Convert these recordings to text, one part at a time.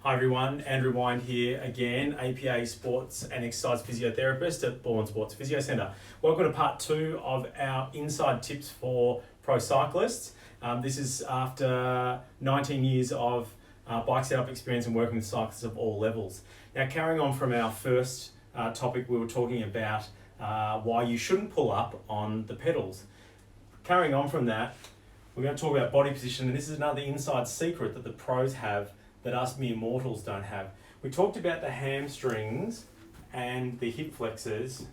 Hi everyone, Andrew Wynd here again, APA Sports and Exercise Physiotherapist at Balwyn Sports Physio Centre. Welcome to part 2 of our inside tips for pro cyclists. This is after 19 years of bike setup experience and working with cyclists of all levels. Now, carrying on from our first topic, we were talking about why you shouldn't pull up on the pedals. Carrying on from that, we're going to talk about body position, and this is another inside secret that the pros have that us mere mortals don't have. We talked about the hamstrings and the hip flexors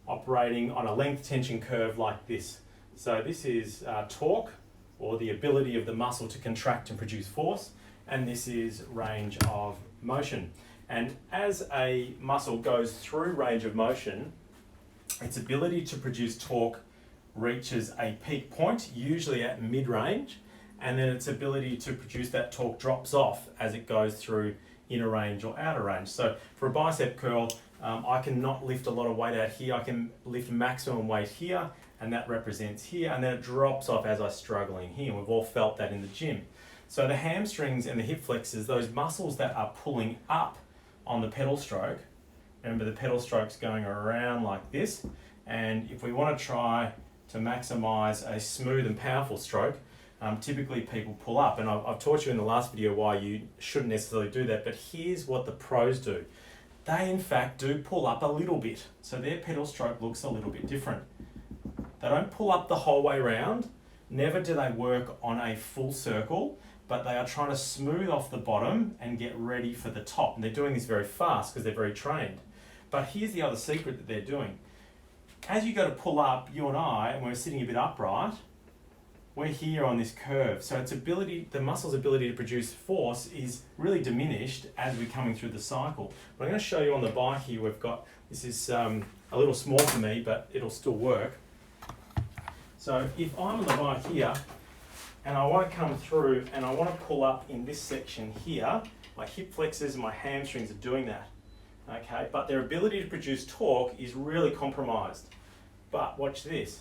operating on a length tension curve like this. So this is torque, or the ability of the muscle to contract and produce force, and this is range of motion. And as a muscle goes through range of motion, its ability to produce torque reaches a peak point, usually at mid-range, and then its ability to produce that torque drops off as it goes through inner range or outer range. So for a bicep curl, I can not lift a lot of weight out here. I can lift maximum weight here, and that represents here, and then it drops off as I struggle in here. We've all felt that in the gym. So the hamstrings and the hip flexors, those muscles that are pulling up on the pedal stroke, remember the pedal stroke's going around like this, and if we want to try to maximize a smooth and powerful stroke, typically people pull up, and I've taught you in the last video why you shouldn't necessarily do that, but here's what the pros do. They in fact do pull up a little bit, so their pedal stroke looks a little bit different. They don't pull up the whole way round, never do they work on a full circle, but they are trying to smooth off the bottom and get ready for the top, and they're doing this very fast because they're very trained. But here's the other secret that they're doing. As you go to pull up, you and I, and we're sitting a bit upright, we're here on this curve. So its ability, the muscle's ability to produce force is really diminished as we're coming through the cycle. But I'm going to show you on the bike here, we've got, this is a little small for me, but it'll still work. So if I'm on the bike here, and I want to come through and I want to pull up in this section here, my hip flexors and my hamstrings are doing that. Okay, but their ability to produce torque is really compromised. But watch this.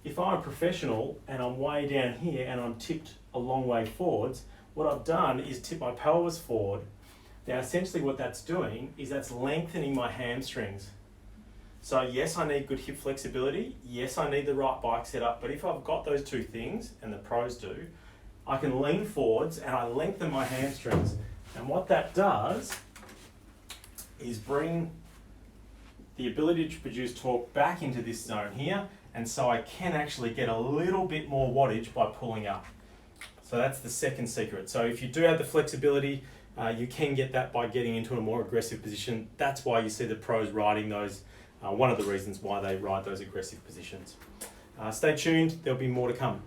If I'm a professional and I'm way down here and I'm tipped a long way forwards, what I've done is tip my pelvis forward. Now essentially what that's doing is that's lengthening my hamstrings. So yes, I need good hip flexibility. Yes, I need the right bike setup. But if I've got those two things, and the pros do, I can lean forwards and I lengthen my hamstrings. And what that does is bring the ability to produce torque back into this zone here, and so I can actually get a little bit more wattage by pulling up. So that's the second secret. So if you do have the flexibility, you can get that by getting into a more aggressive position. That's why you see the pros riding those, one of the reasons why they ride those aggressive positions. Stay tuned, there'll be more to come.